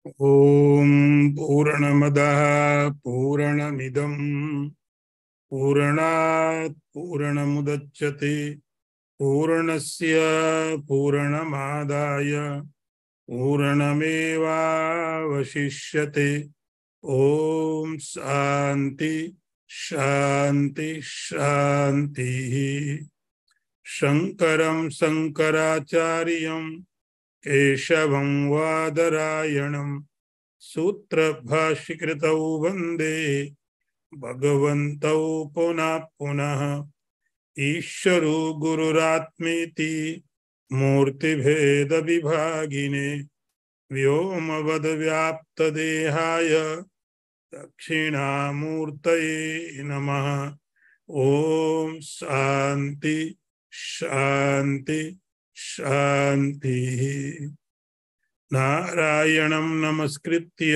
ओम पूर्णमदः पूर्णमिदं पूर्णात् पूर्णमुदच्यते पूर्णस्य पूर्णमादाय पूर्णमेवावशिष्यते। ओम शांति शांति शांति। शंकरं शंकराचार्यं केशवं वादरायणं सूत्रभाष्यकृतौ वन्दे भगवन्तौ पुनः पुनः। ईश्वरो गुरुरात्मेति मूर्तिभेद विभागिने व्योमवद्व्याप्तदेहाय दक्षिणामूर्तये नमः। ओम शांति शांति शांति। नारायणं नमस्कृत्य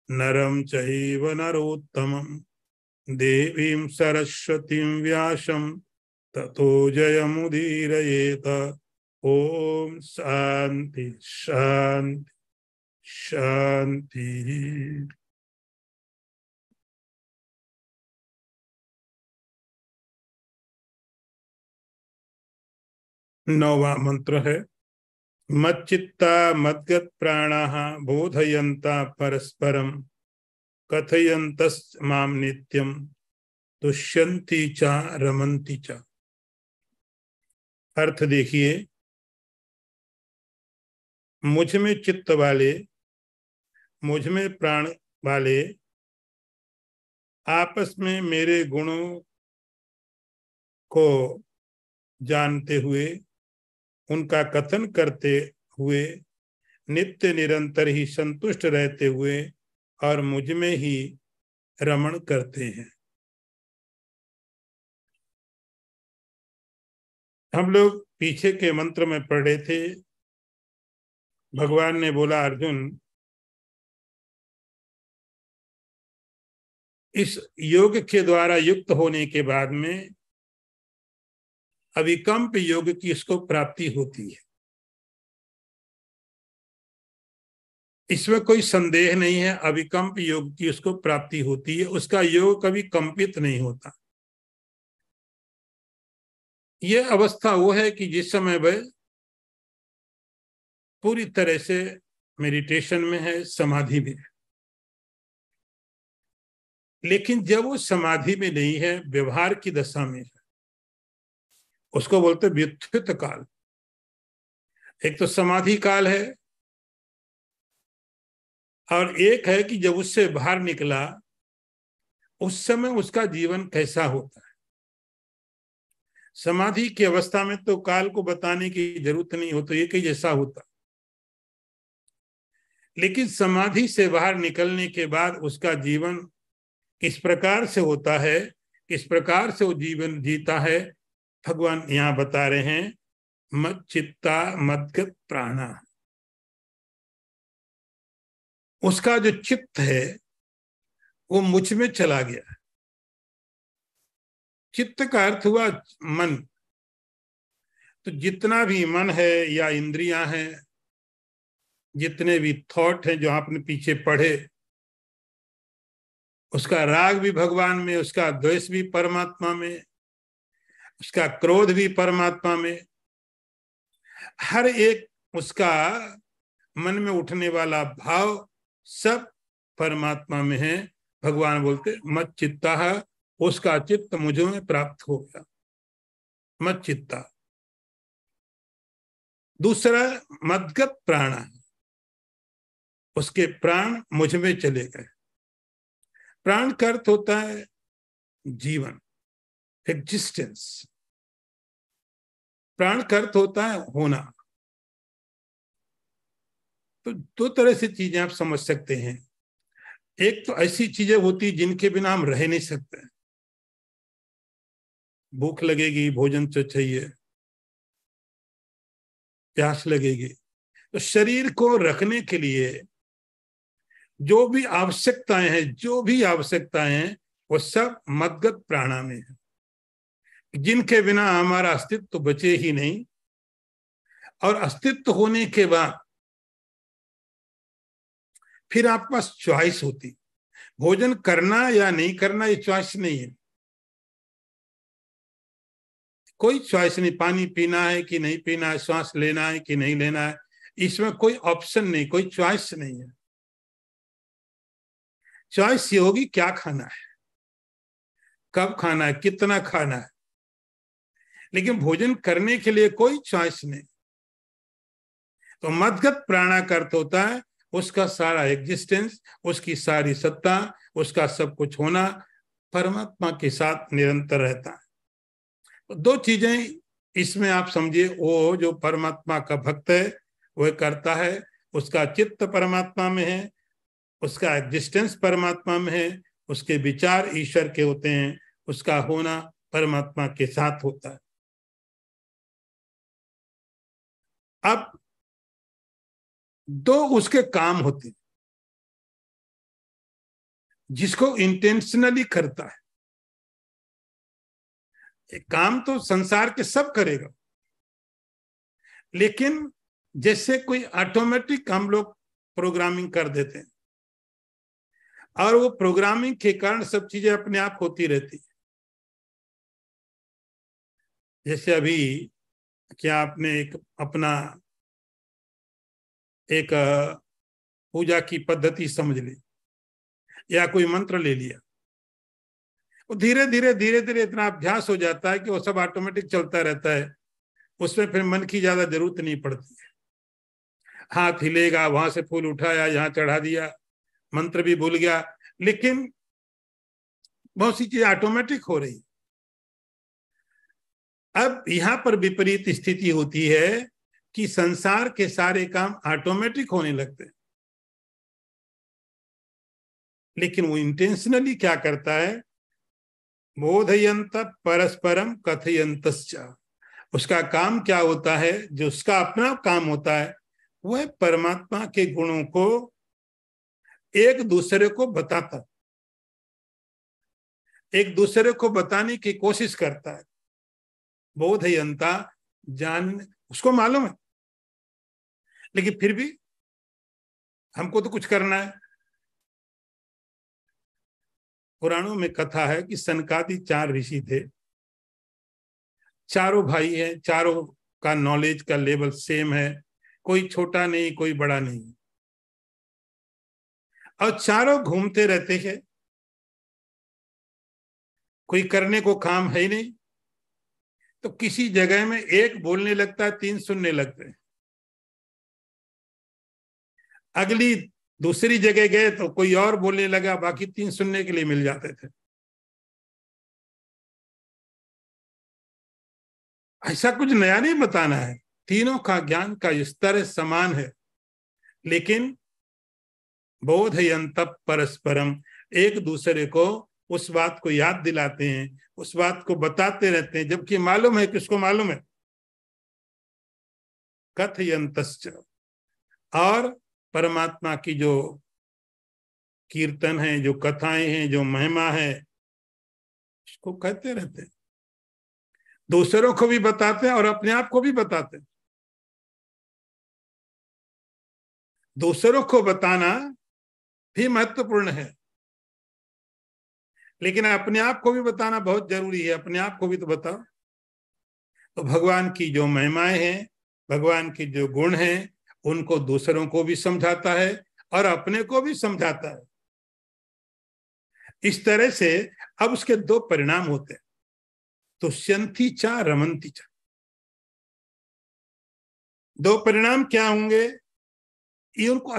नरं चैव नरोत्तमं देवीं सरस्वतीं व्यासं ततो जयमुदीरयेत। ओम शांति शांति शांति। 9वां मंत्र है। मच्चित्ता मद्गत प्राणाः बोधयन्ता परस्परं कथयन्तस् मां नित्यं तुष्यन्ति च रमन्ति च। अर्थ देखिए, मुझ में चित्त वाले, मुझ में प्राण वाले आपस में मेरे गुणों को जानते हुए, उनका कथन करते हुए, नित्य निरंतर ही संतुष्ट रहते हुए और मुझ में ही रमण करते हैं। हम लोग पीछे के मंत्र में पढ़ रहे थे, भगवान ने बोला, अर्जुन, इस योग के द्वारा युक्त होने के बाद में अविकल्प योग की इसको प्राप्ति होती है। इसमें कोई संदेह नहीं है, अविकल्प योग की उसको प्राप्ति होती है। उसका योग कभी कंपित नहीं होता। यह अवस्था वो है कि जिस समय वह पूरी तरह से मेडिटेशन में है, समाधि में है। लेकिन जब वो समाधि में नहीं है, व्यवहार की दशा में है, उसको बोलते व्युत्थित काल। एक तो समाधि काल है और एक है कि जब उससे बाहर निकला उस समय उसका जीवन कैसा होता है। समाधि की अवस्था में तो काल को बताने की जरूरत नहीं हो, तो एक ही जैसा होता। लेकिन समाधि से बाहर निकलने के बाद उसका जीवन किस प्रकार से होता है, किस प्रकार से वो जीवन जीता है, भगवान यहाँ बता रहे हैं। मच्चित्ता मद्गत प्राणा, उसका जो चित्त है वो मुझ में चला गया। चित्त का अर्थ हुआ मन। तो जितना भी मन है या इंद्रियां हैं, जितने भी थॉट हैं जो आपने पीछे पढ़े, उसका राग भी भगवान में, उसका द्वेष भी परमात्मा में, उसका क्रोध भी परमात्मा में। हर एक उसका मन में उठने वाला भाव सब परमात्मा में है। भगवान बोलते मत चित्ता, उसका चित्त मुझ में प्राप्त हो गया। मत चित्ता। दूसरा मद्गत प्राण, उसके प्राण मुझ में चले गए। प्राण का अर्थ होता है जीवन, एग्जिस्टेंस। प्राण का अर्थ होता है होना। तो दो तरह से चीजें आप समझ सकते हैं। एक तो ऐसी चीजें होती जिनके बिना हम रह नहीं सकते। भूख लगेगी, भोजन तो चाहिए, प्यास लगेगी, तो शरीर को रखने के लिए जो भी आवश्यकताएं हैं, जो भी आवश्यकताएं हैं, वो सब मद्गत प्राणा में है, जिनके बिना हमारा अस्तित्व तो बचे ही नहीं। और अस्तित्व होने के बाद फिर आपके पास चॉइस होती। भोजन करना या नहीं करना ये चॉइस नहीं है, कोई चॉइस नहीं। पानी पीना है कि नहीं पीना है, श्वास लेना है कि नहीं लेना है, इसमें कोई ऑप्शन नहीं, कोई चॉइस नहीं है। चॉइस ये होगी क्या खाना है, कब खाना है, कितना खाना है, लेकिन भोजन करने के लिए कोई चॉइस नहीं। तो मदगत प्राणा का अर्थ होता है उसका सारा एग्जिस्टेंस, उसकी सारी सत्ता, उसका सब कुछ होना परमात्मा के साथ निरंतर रहता है। तो दो चीजें इसमें आप समझिए, वो जो परमात्मा का भक्त है वह करता है, उसका चित्त परमात्मा में है, उसका एग्जिस्टेंस परमात्मा में है, उसके विचार ईश्वर के होते हैं, उसका होना परमात्मा के साथ होता है। अब दो उसके काम होते हैं, जिसको इंटेंशनली करता है। एक काम तो संसार के सब करेगा, लेकिन जैसे कोई ऑटोमेटिक हम लोग प्रोग्रामिंग कर देते हैं, और वो प्रोग्रामिंग के कारण सब चीजें अपने आप होती रहती है। जैसे अभी क्या आपने एक अपना एक पूजा की पद्धति समझ ली या कोई मंत्र ले लिया, वो धीरे धीरे इतना अभ्यास हो जाता है कि वो सब ऑटोमेटिक चलता रहता है, उसमें फिर मन की ज्यादा जरूरत नहीं पड़ती है। हाथ हिलेगा, वहां से फूल उठाया, यहाँ चढ़ा दिया, मंत्र भी भूल गया, लेकिन बहुत सी चीजें ऑटोमेटिक हो रही। अब यहां पर विपरीत स्थिति होती है कि संसार के सारे काम ऑटोमेटिक होने लगते हैं, लेकिन वो इंटेंशनली क्या करता है, बोधयंत परस्परम कथयंतश्च। उसका काम क्या होता है, जो उसका अपना काम होता है, वह परमात्मा के गुणों को एक दूसरे को बताता, एक दूसरे को बताने की कोशिश करता है। बोधयंता, जान, उसको मालूम है, लेकिन फिर भी हमको तो कुछ करना है। पुराणों में कथा है कि सनकादि 4 ऋषि थे, चारों भाई हैं, चारों का नॉलेज का लेवल सेम है, कोई छोटा नहीं कोई बड़ा नहीं, और चारों घूमते रहते हैं, कोई करने को काम है ही नहीं। तो किसी जगह में एक बोलने लगता है, 3 सुनने लगते हैं। अगली दूसरी जगह गए तो कोई और बोलने लगा, बाकी 3 सुनने के लिए मिल जाते थे। ऐसा कुछ नया नहीं बताना है, तीनों का ज्ञान का स्तर समान है, लेकिन बोधयंत परस्परम, एक दूसरे को उस बात को याद दिलाते हैं, उस बात को बताते रहते हैं, जबकि मालूम है, किसको मालूम है, कथयंतश्च। और परमात्मा की जो कीर्तन है, जो कथाएं हैं, जो महिमा है, उसको कहते रहते हैं, दूसरों को भी बताते हैं और अपने आप को भी बताते हैं। दूसरों को बताना भी महत्वपूर्ण है, लेकिन अपने आप को भी बताना बहुत जरूरी है, अपने आप को भी तो बताओ। तो भगवान की जो महिमाएं हैं, भगवान के जो गुण हैं, उनको दूसरों को भी समझाता है और अपने को भी समझाता है। इस तरह से अब उसके 2 परिणाम होते हैं, तुष्यंती चा रमंती चा। 2 परिणाम क्या होंगे, ये उनको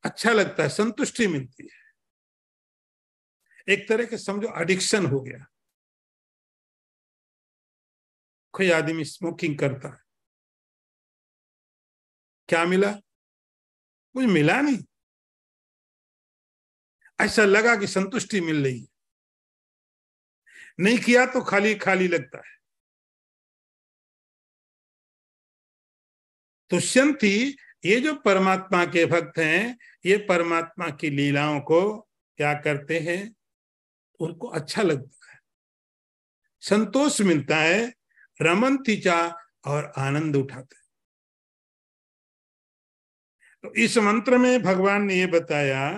अच्छा लगता है, संतुष्टि मिलती है। एक तरह के समझो एडिक्शन हो गया। कोई आदमी स्मोकिंग करता है, क्या मिला, कुछ मिला नहीं, ऐसा लगा कि संतुष्टि मिल रही है, नहीं किया तो खाली खाली लगता है। तुष्यंती, ये जो परमात्मा के भक्त हैं, ये परमात्मा की लीलाओं को क्या करते हैं, उनको अच्छा लगता है, संतोष मिलता है, रमंती चा, और आनंद उठाते हैं। तो इस मंत्र में भगवान ने ये बताया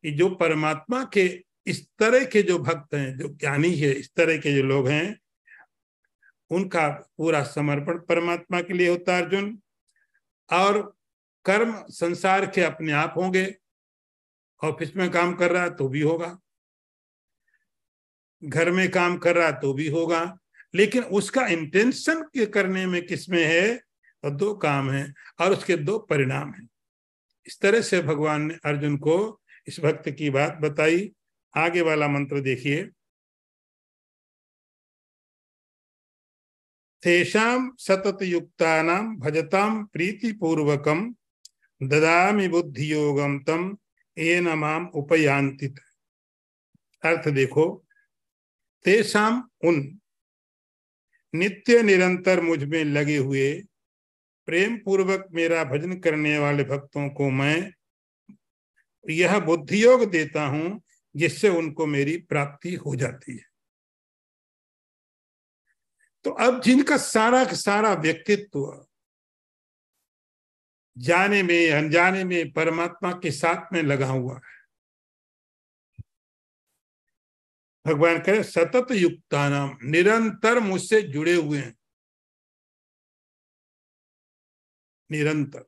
कि जो परमात्मा के इस तरह के जो भक्त हैं, जो ज्ञानी है, इस तरह के जो लोग हैं, उनका पूरा समर्पण परमात्मा के लिए होता है अर्जुन। और कर्म संसार के अपने आप होंगे, ऑफिस में काम कर रहा है तो भी होगा, घर में काम कर रहा है तो भी होगा, लेकिन उसका इंटेंशन के करने में किसमें है, तो दो काम है और उसके दो परिणाम हैं। इस तरह से भगवान ने अर्जुन को इस भक्त की बात बताई। आगे वाला मंत्र देखिए, तेषां सतत युक्तानां भजतां प्रीतिपूर्वकं ददामि बुद्धि योगम तम येन माम उपयान्ति। अर्थ देखो, तेषां उन नित्य निरंतर मुझ में लगे हुए प्रेम पूर्वक मेरा भजन करने वाले भक्तों को मैं यह बुद्धि योग देता हूं, जिससे उनको मेरी प्राप्ति हो जाती है। तो अब जिनका सारा का सारा व्यक्तित्व जाने में अनजाने में परमात्मा के साथ में लगा हुआ है, भगवान कहे सतत युक्तानाम, निरंतर मुझसे जुड़े हुए हैं, निरंतर।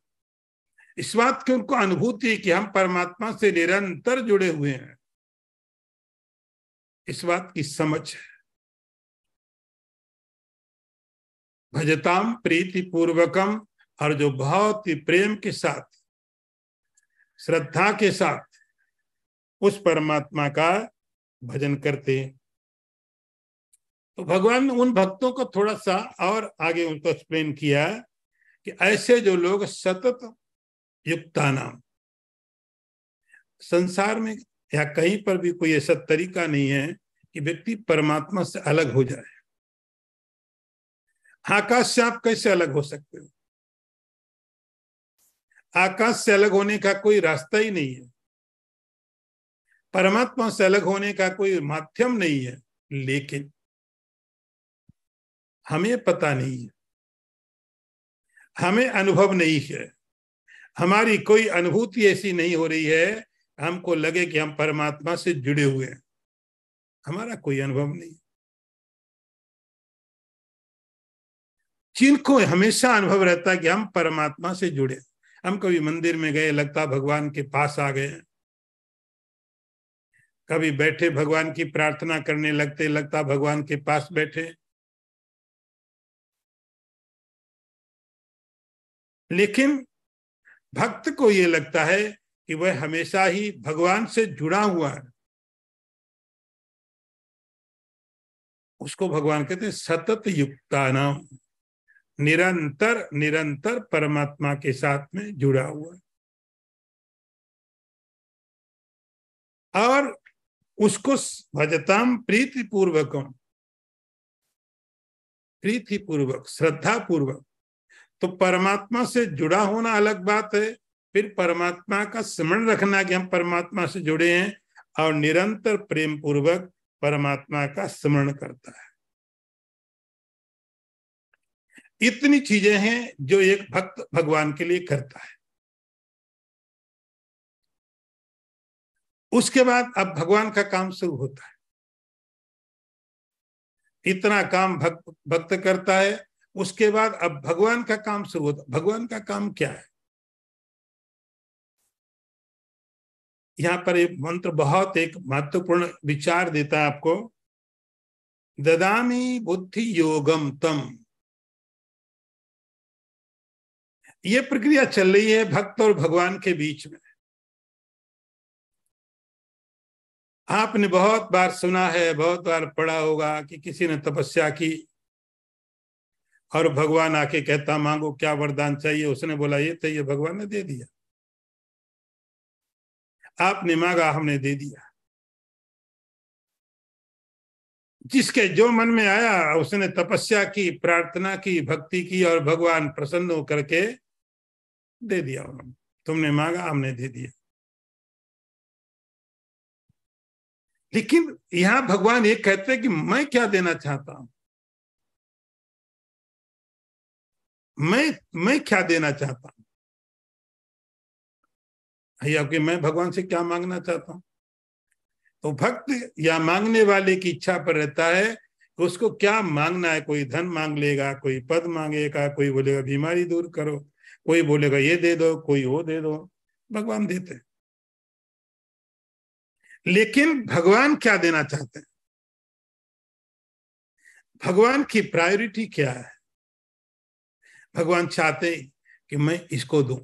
इस बात की उनको अनुभूति है कि हम परमात्मा से निरंतर जुड़े हुए हैं, इस बात की समझ है। भजताम प्रीति पूर्वकम, और जो बहुत ही प्रेम के साथ, श्रद्धा के साथ उस परमात्मा का भजन करते हैं। तो भगवान ने उन भक्तों को थोड़ा सा और आगे उनको एक्सप्लेन किया कि ऐसे जो लोग सतत युक्तानाम, संसार में या कहीं पर भी कोई ऐसा तरीका नहीं है कि व्यक्ति परमात्मा से अलग हो जाए। आकाश से आप कैसे अलग हो सकते हो? आकाश से अलग होने का कोई रास्ता ही नहीं है, परमात्मा से अलग होने का कोई माध्यम नहीं है। लेकिन हमें पता नहीं है, हमें अनुभव नहीं है, हमारी कोई अनुभूति ऐसी नहीं हो रही है हमको लगे कि हम परमात्मा से जुड़े हुए हैं, हमारा कोई अनुभव नहीं। जिनको हमेशा अनुभव रहता है कि हम परमात्मा से जुड़े, हम कभी मंदिर में गए लगता भगवान के पास आ गए, कभी बैठे भगवान की प्रार्थना करने लगते लगता भगवान के पास बैठे। लेकिन भक्त को यह लगता है कि वह हमेशा ही भगवान से जुड़ा हुआ है, उसको भगवान कहते हैं सतत युक्तानाम, निरंतर निरंतर परमात्मा के साथ में जुड़ा हुआ है। और उसको भजताम प्रीति पूर्वकम, प्रीति पूर्वक, श्रद्धा पूर्वक। तो परमात्मा से जुड़ा होना अलग बात है, फिर परमात्मा का स्मरण रखना कि हम परमात्मा से जुड़े हैं, और निरंतर प्रेम पूर्वक परमात्मा का स्मरण करता है। इतनी चीजें हैं जो एक भक्त भगवान के लिए करता है। उसके बाद अब भगवान का काम शुरू होता है। इतना काम भक्त करता है, उसके बाद अब भगवान का काम शुरू होता है। भगवान का काम क्या है? यहां पर एक मंत्र बहुत एक महत्वपूर्ण विचार देता है आपको। ददामि बुद्धि योगम तम, ये प्रक्रिया चल रही है भक्त और भगवान के बीच में। आपने बहुत बार सुना है, बहुत बार पढ़ा होगा कि किसी ने तपस्या की और भगवान आके कहता मांगो क्या वरदान चाहिए, उसने बोला ये चाहिए, भगवान ने दे दिया। आपने मांगा, हमने दे दिया। जिसके जो मन में आया उसने तपस्या की, प्रार्थना की, भक्ति की, और भगवान प्रसन्न होकर के दे दिया उन्होंने। तुमने मांगा, हमने दे दिया। लेकिन यहां भगवान ये कहते हैं कि मैं क्या देना चाहता हूं, मैं क्या देना चाहता हूं। भैया कि मैं भगवान से क्या मांगना चाहता हूं। तो भक्त या मांगने वाले की इच्छा पर रहता है कि उसको क्या मांगना है। कोई धन मांग लेगा, कोई पद मांगेगा, कोई बोलेगा बीमारी दूर करो, कोई बोलेगा ये दे दो, कोई वो दे दो। भगवान देते हैं। लेकिन भगवान क्या देना चाहते हैं, भगवान की प्रायोरिटी क्या है। भगवान चाहते कि मैं इसको दूं।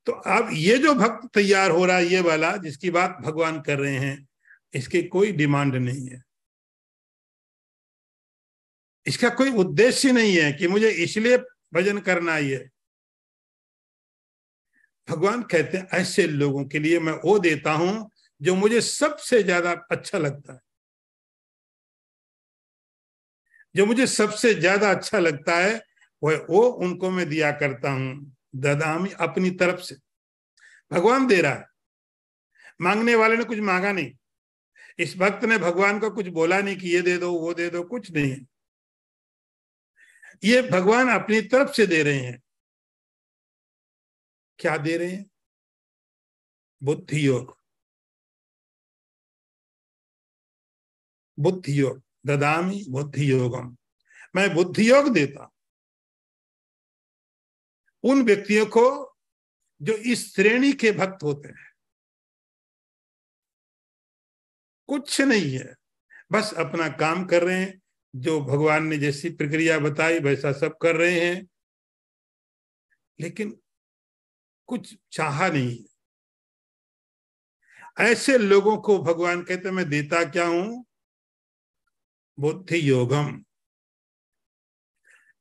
तो अब ये जो भक्त तैयार हो रहा है, ये वाला जिसकी बात भगवान कर रहे हैं, इसकी कोई डिमांड नहीं है, इसका कोई उद्देश्य नहीं है कि मुझे इसलिए भजन करना ही है। भगवान कहते हैं ऐसे लोगों के लिए मैं वो देता हूं जो मुझे सबसे ज्यादा अच्छा लगता है। जो मुझे सबसे ज्यादा अच्छा लगता है वो उनको मैं दिया करता हूं। ददामी, अपनी तरफ से भगवान दे रहा है, मांगने वाले ने कुछ मांगा नहीं। इस भक्त ने भगवान को कुछ बोला नहीं कि ये दे दो वो दे दो, कुछ नहीं है। ये भगवान अपनी तरफ से दे रहे हैं। क्या दे रहे हैं? बुद्धि योग। बुद्धि योग, ददामी बुद्धि योगम। मैं बुद्धि योग देता उन व्यक्तियों को जो इस श्रेणी के भक्त होते हैं। कुछ नहीं है, बस अपना काम कर रहे हैं, जो भगवान ने जैसी प्रक्रिया बताई वैसा सब कर रहे हैं, लेकिन कुछ चाहा नहीं है। ऐसे लोगों को भगवान कहते मैं देता क्या हूं? बुद्धि योगम।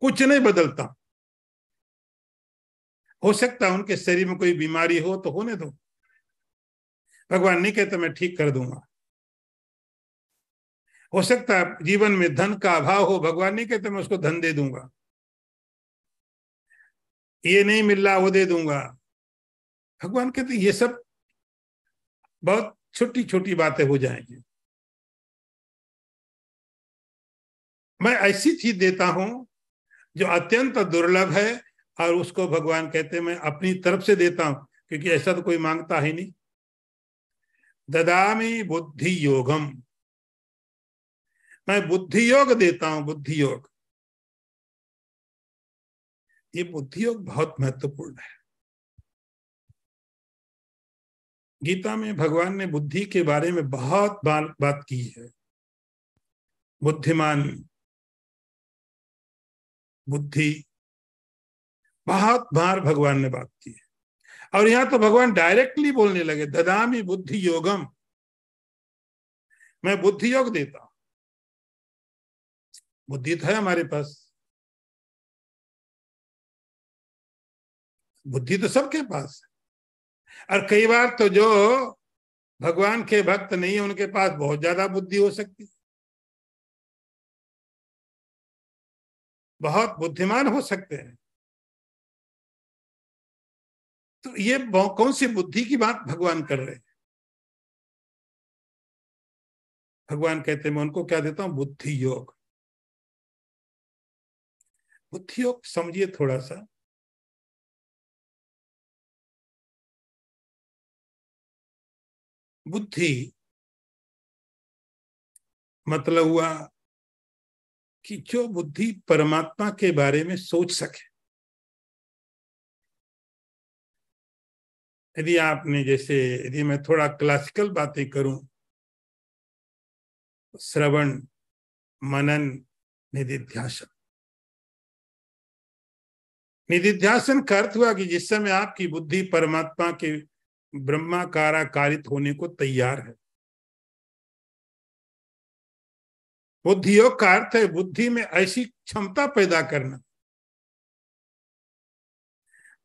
कुछ नहीं बदलता। हो सकता है उनके शरीर में कोई बीमारी हो तो होने दो, भगवान नहीं कहते मैं ठीक कर दूंगा। हो सकता है जीवन में धन का अभाव हो, भगवान नहीं कहते मैं उसको धन दे दूंगा। ये नहीं मिल रहा वो दे दूंगा। भगवान कहते ये सब बहुत छोटी छोटी बातें हो जाएंगी। मैं ऐसी चीज देता हूं जो अत्यंत दुर्लभ है, और उसको भगवान कहते हैं मैं अपनी तरफ से देता हूं, क्योंकि ऐसा तो कोई मांगता ही नहीं। ददामी बुद्धि योगम। मैं बुद्धि योग देता हूं, बुद्धि योग। ये बुद्धि योग बहुत महत्वपूर्ण है। गीता में भगवान ने बुद्धि के बारे में बहुत बार बात की है। बुद्धिमान, बुद्धि, बहुत बार भगवान ने बात की है। और यहां तो भगवान डायरेक्टली बोलने लगे, ददामी बुद्धि योगम। मैं बुद्धि योग देता हूं। बुद्धि तो है हमारे पास, बुद्धि तो सबके पास है। और कई बार तो जो भगवान के भक्त नहीं है उनके पास बहुत ज्यादा बुद्धि हो सकती है, बहुत बुद्धिमान हो सकते हैं। तो ये कौन सी बुद्धि की बात भगवान कर रहे हैं? भगवान कहते हैं मैं उनको क्या देता हूं? बुद्धि योग। बुद्धि योग समझिए थोड़ा सा। बुद्धि मतलब हुआ कि जो बुद्धि परमात्मा के बारे में सोच सके। यदि आपने जैसे, यदि मैं थोड़ा क्लासिकल बातें करूं, श्रवण, मनन, निधिध्यासन। निधिध्यासन का अर्थ हुआ कि जिस समय आपकी बुद्धि परमात्मा के ब्रह्माकार आकारित होने को तैयार है। बुद्धि योग का अर्थ है बुद्धि में ऐसी क्षमता पैदा करना।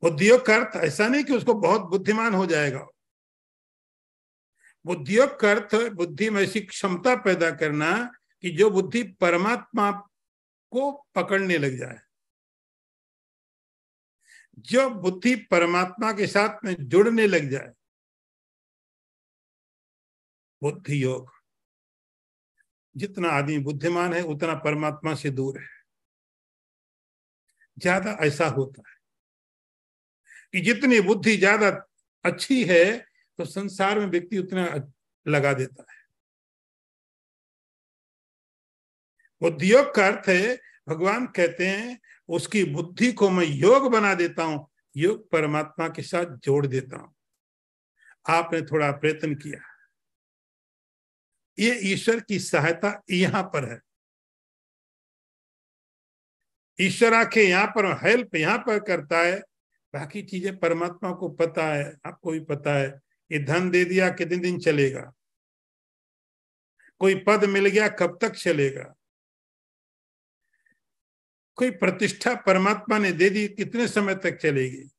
बुद्धि योग का अर्थ ऐसा नहीं कि उसको बहुत बुद्धिमान हो जाएगा। बुद्धि योग का अर्थ बुद्धि में ऐसी क्षमता पैदा करना कि जो बुद्धि परमात्मा को पकड़ने लग जाए, जो बुद्धि परमात्मा के साथ में जुड़ने लग जाए। बुद्धि योग। जितना आदमी बुद्धिमान है उतना परमात्मा से दूर है। ज्यादा ऐसा होता है कि जितनी बुद्धि ज्यादा अच्छी है तो संसार में व्यक्ति उतना लगा देता है। बुद्धियोग का अर्थ है, भगवान कहते हैं उसकी बुद्धि को मैं योग बना देता हूं, योग परमात्मा के साथ जोड़ देता हूं। आपने थोड़ा प्रयत्न किया, ये ईश्वर की सहायता यहां पर है। ईश्वर आके यहाँ पर हेल्प यहाँ पर करता है, बाकी चीजें परमात्मा को पता है, आपको भी पता है। ये धन दे दिया कितने दिन चलेगा, कोई पद मिल गया कब तक चलेगा, कोई प्रतिष्ठा परमात्मा ने दे दी कितने समय तक चलेगी,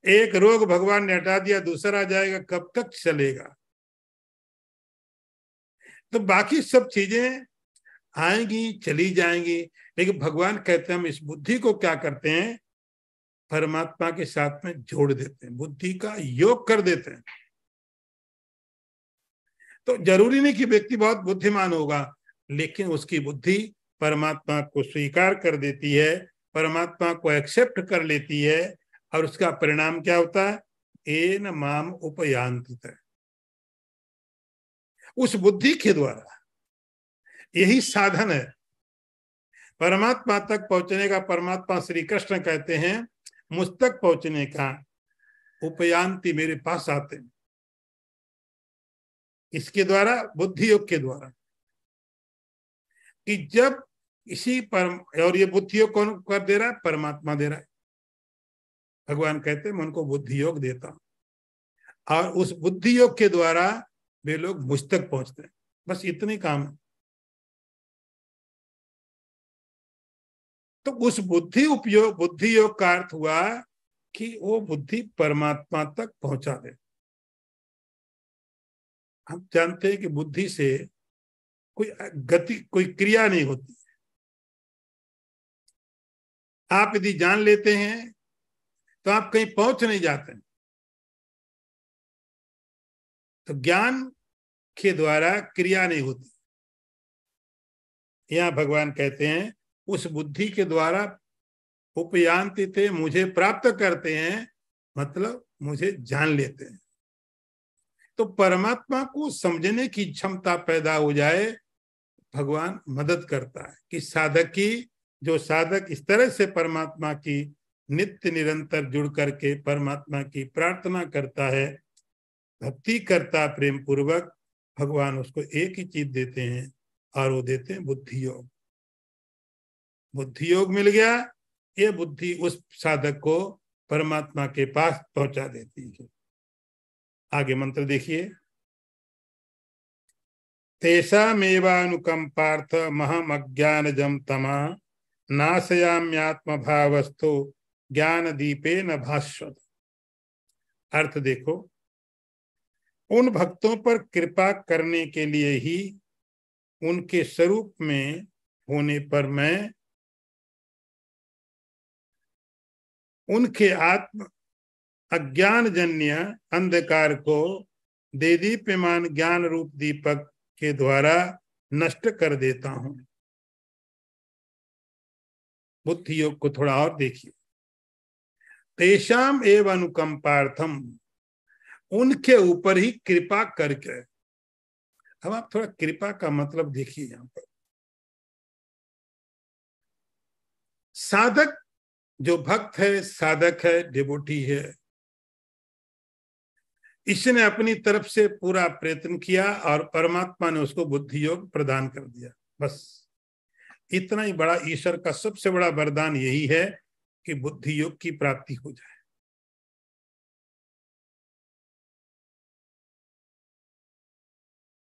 एक रोग भगवान ने हटा दिया दूसरा आ जाएगा, कब तक चलेगा। तो बाकी सब चीजें आएंगी चली जाएंगी, लेकिन भगवान कहते हैं हम इस बुद्धि को क्या करते हैं, परमात्मा के साथ में जोड़ देते हैं, बुद्धि का योग कर देते हैं। तो जरूरी नहीं कि व्यक्ति बहुत बुद्धिमान होगा, लेकिन उसकी बुद्धि परमात्मा को स्वीकार कर देती है, परमात्मा को एक्सेप्ट कर लेती है, और उसका परिणाम क्या होता है, एन माम उपयांत। उस बुद्धि के द्वारा, यही साधन है परमात्मा तक पहुंचने का। परमात्मा श्री कृष्ण कहते हैं मुझ तक पहुंचने का, उपयांति मेरे पास आते हैं। इसके द्वारा, बुद्धि योग के द्वारा, कि जब इसी पर, और ये बुद्धि योग कौन कर दे रहा है, परमात्मा दे रहा है। भगवान कहते हैं मैं उनको बुद्धि योग देता हूं, और उस बुद्धि योग के द्वारा वे लोग मुझ तक पहुंचते हैं। बस इतने काम है। तो उस बुद्धि योग का अर्थ हुआ कि वो बुद्धि परमात्मा तक पहुंचा दे। हम जानते हैं कि बुद्धि से कोई गति, कोई क्रिया नहीं होती। आप यदि जान लेते हैं तो आप कहीं पहुंच नहीं जाते। तो ज्ञान के द्वारा क्रिया नहीं होती। यहां भगवान कहते हैं उस बुद्धि के द्वारा उपयांति थे, मुझे प्राप्त करते हैं, मतलब मुझे जान लेते हैं। तो परमात्मा को समझने की क्षमता पैदा हो जाए, भगवान मदद करता है कि साधक की, जो साधक इस तरह से परमात्मा की नित्य निरंतर जुड़ करके परमात्मा की प्रार्थना करता है, भक्ति करता प्रेम पूर्वक, भगवान उसको एक ही चीज देते हैं, और वो देते हैं बुद्धि योग। बुद्धि योग मिल गया, ये बुद्धि उस साधक को परमात्मा के पास पहुंचा देती है। आगे मंत्र देखिए, तेषामेवानुकंपार्थ महम अज्ञानजं तमा नाशयाम्यात्म भावस्तु ज्ञान दीपेन भास्वत। अर्थ देखो, उन भक्तों पर कृपा करने के लिए ही उनके स्वरूप में होने पर मैं उनके आत्म अज्ञान जन्य अंधकार को देदीप्यमान ज्ञान रूप दीपक के द्वारा नष्ट कर देता हूं। बुद्धि योग को थोड़ा और देखिए, तेषाम एव अनुकंपार्थम, उनके ऊपर ही कृपा करके। अब आप थोड़ा कृपा का मतलब देखिए, यहां पर साधक, जो भक्त है, साधक है, डिवोटी है, इसने अपनी तरफ से पूरा प्रयत्न किया और परमात्मा ने उसको बुद्धि योग प्रदान कर दिया। बस इतना ही बड़ा ईश्वर का सबसे बड़ा वरदान यही है कि बुद्धि योग की प्राप्ति हो जाए।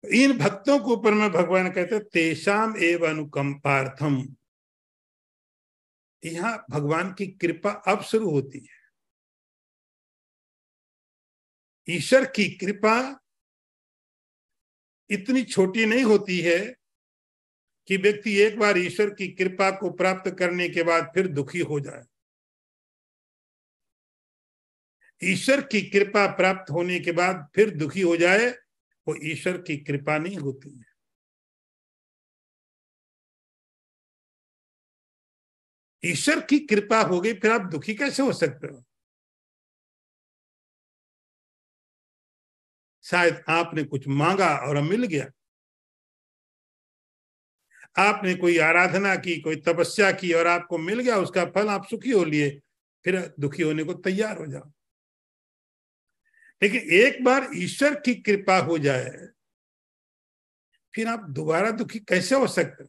इन भक्तों के ऊपर में भगवान कहते तेषाम एव अनुकंपार्थम, यहां भगवान की कृपा अब शुरू होती है। ईश्वर की कृपा इतनी छोटी नहीं होती है कि व्यक्ति एक बार ईश्वर की कृपा को प्राप्त करने के बाद फिर दुखी हो जाए। ईश्वर की कृपा प्राप्त होने के बाद फिर दुखी हो जाए, वो ईश्वर की कृपा नहीं होती है। ईश्वर की कृपा हो गई फिर आप दुखी कैसे हो सकते हो? शायद आपने कुछ मांगा और मिल गया, आपने कोई आराधना की, कोई तपस्या की और आपको मिल गया, उसका फल आप सुखी हो लिए, फिर दुखी होने को तैयार हो जाओ। लेकिन एक बार ईश्वर की कृपा हो जाए, फिर आप दोबारा दुखी कैसे हो सकते?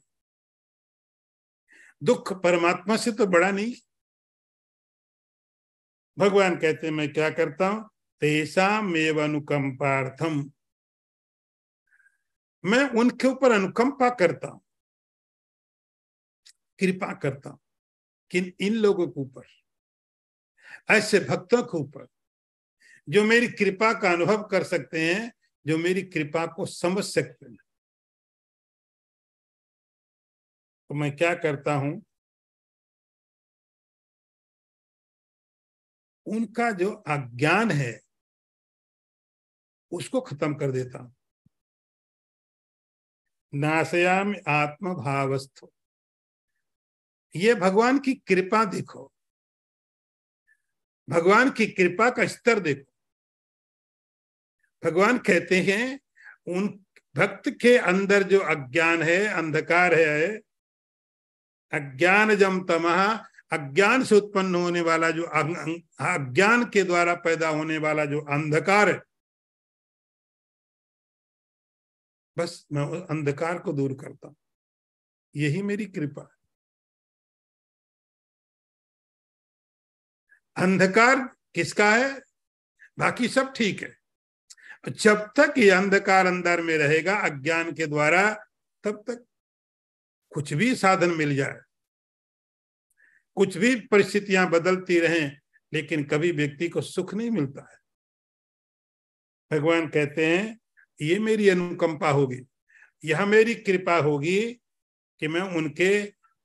दुख परमात्मा से तो बड़ा नहीं। भगवान कहते हैं मैं क्या करता हूं, तेषामेव अनुकंपार्थम, मैं उनके ऊपर अनुकंपा करता हूं, कृपा करता हूं। किन? इन लोगों के ऊपर, ऐसे भक्तों के ऊपर जो मेरी कृपा का अनुभव कर सकते हैं, जो मेरी कृपा को समझ सकते हैं। तो मैं क्या करता हूं, उनका जो अज्ञान है उसको खत्म कर देता हूं। नाशयामि आत्म भावस्थो, ये भगवान की कृपा देखो, भगवान की कृपा का स्तर देखो। भगवान कहते हैं उन भक्त के अंदर जो अज्ञान है, अंधकार है, अज्ञानजम तमः, अज्ञान से उत्पन्न होने वाला जो अज्ञान के द्वारा पैदा होने वाला जो अंधकार है, बस मैं उस अंधकार को दूर करता हूं। यही मेरी कृपा है। अंधकार किसका है? बाकी सब ठीक है। जब तक ये अंधकार अंदर में रहेगा अज्ञान के द्वारा, तब तक कुछ भी साधन मिल जाए, कुछ भी परिस्थितियां बदलती रहें, लेकिन कभी व्यक्ति को सुख नहीं मिलता है। भगवान कहते हैं ये मेरी अनुकंपा होगी, यह मेरी कृपा होगी कि मैं उनके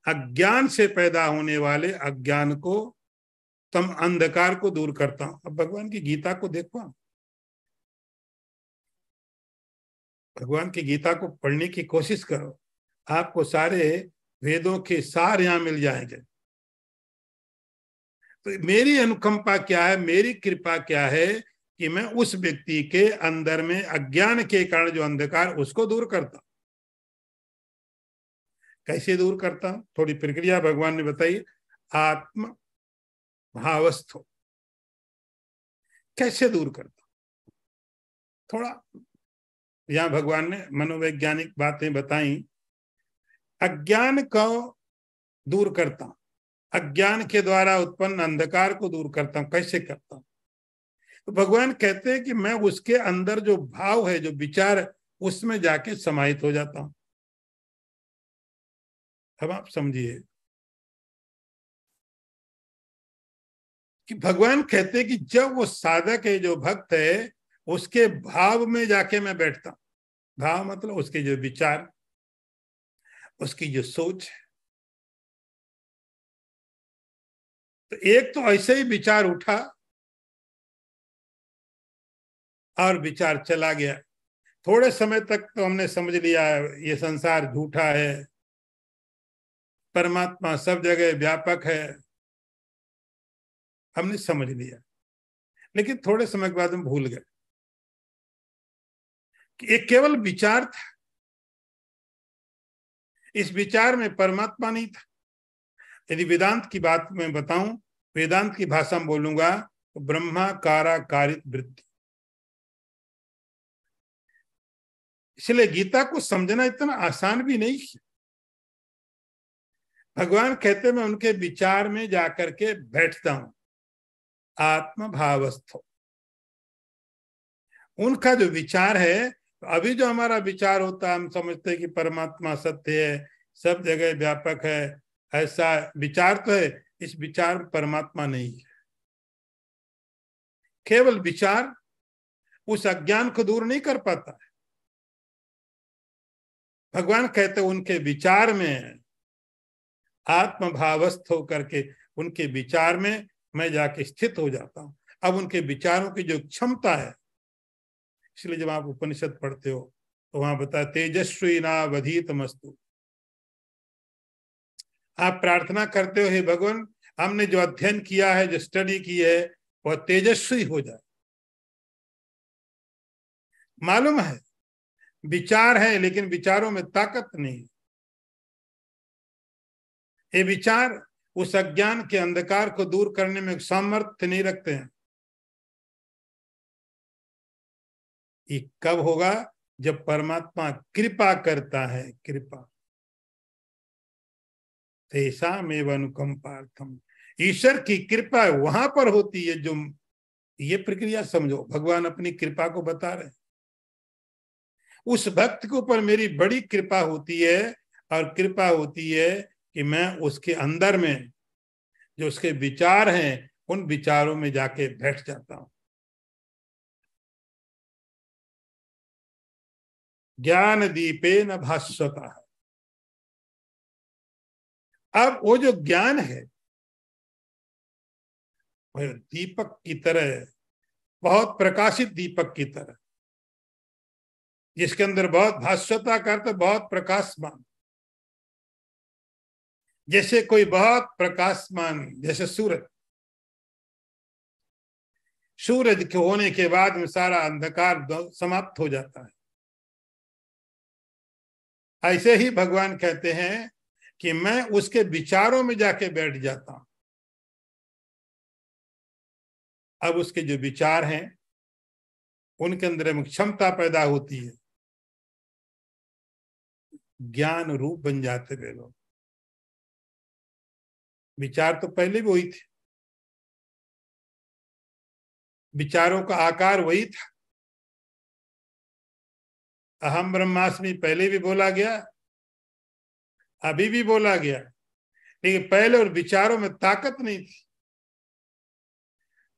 अज्ञान से पैदा होने वाले अज्ञान को, तम अंधकार को दूर करता हूं। अब भगवान की गीता को देखो, भगवान की गीता को पढ़ने की कोशिश करो, आपको सारे वेदों के सार यहां मिल जाएंगे। तो मेरी अनुकंपा क्या है, मेरी कृपा क्या है कि मैं उस व्यक्ति के अंदर में अज्ञान के कारण जो अंधकार, उसको दूर करता हूं। कैसे दूर करता हूं? थोड़ी प्रक्रिया भगवान ने बताई। आत्म भावस्थो, कैसे दूर करता हूं? थोड़ा यहां भगवान ने मनोवैज्ञानिक बातें बताई। अज्ञान को दूर करता हूं, अज्ञान के द्वारा उत्पन्न अंधकार को दूर करता हूं। कैसे करता हूं? तो भगवान कहते हैं कि मैं उसके अंदर जो भाव है, जो विचार, उसमें जाके समाहित हो जाता हूं। अब आप समझिए कि भगवान कहते हैं कि जब वो साधक है, जो भक्त है, उसके भाव में जाके मैं बैठता हूं। भाव मतलब उसके जो विचार, उसकी जो सोच है। तो एक तो ऐसे ही विचार उठा और विचार चला गया। थोड़े समय तक तो हमने समझ लिया ये संसार झूठा है, परमात्मा सब जगह व्यापक है, हमने समझ लिया। लेकिन थोड़े समय के बाद हम भूल गए कि ये केवल विचार था, इस विचार में परमात्मा नहीं था। यदि वेदांत की बात मैं बताऊं, वेदांत की भाषा में बोलूंगा तो ब्रह्माकारा कारित वृत्ति। इसलिए गीता को समझना इतना आसान भी नहीं है। भगवान कहते मैं उनके विचार में जाकर के बैठता हूं, आत्म भावस्थो। उनका जो विचार है, अभी जो हमारा विचार होता है, हम समझते हैं कि परमात्मा सत्य है, सब जगह व्यापक है, ऐसा विचार तो है। इस विचार में परमात्मा नहीं है। केवल विचार उस अज्ञान को दूर नहीं कर पाता है। भगवान कहते उनके विचार में आत्मभावस्थ होकर के, उनके विचार में मैं जाके स्थित हो जाता हूं। अब उनके विचारों की जो क्षमता है, इसलिए जब आप उपनिषद पढ़ते हो तो वहां बताया तेजस्वी नावधीत मस्तु। आप प्रार्थना करते हो हे भगवान, हमने जो अध्ययन किया है, जो स्टडी की है, वह तेजस्वी हो जाए। मालूम है विचार है, लेकिन विचारों में ताकत नहीं। ये विचार उस अज्ञान के अंधकार को दूर करने में सामर्थ्य नहीं रखते हैं। ये कब होगा? जब परमात्मा कृपा करता है। कृपा तेषामेव अनुकंपार्थम, ईश्वर की कृपा वहां पर होती है। जो ये प्रक्रिया समझो, भगवान अपनी कृपा को बता रहे हैं। उस भक्त के ऊपर मेरी बड़ी कृपा होती है, और कृपा होती है कि मैं उसके अंदर में जो उसके विचार हैं, उन विचारों में जाके बैठ जाता हूं। ज्ञान दीपेन भास्वता। अब वो जो ज्ञान है वो दीपक की तरह, बहुत प्रकाशित दीपक की तरह, जिसके अंदर बहुत भास्वता का अर्थ बहुत प्रकाशमान। जैसे कोई बहुत प्रकाशमान, जैसे सूरज, सूरज के होने के बाद में सारा अंधकार समाप्त हो जाता है। ऐसे ही भगवान कहते हैं कि मैं उसके विचारों में जाके बैठ जाता हूं। अब उसके जो विचार हैं उनके अंदर में क्षमता पैदा होती है, ज्ञान रूप बन जाते वे लोग। विचार तो पहले भी वही थे, विचारों का आकार वही था। अहम ब्रह्मास्मि पहले भी बोला गया, अभी भी बोला गया, लेकिन पहले और विचारों में ताकत नहीं थी।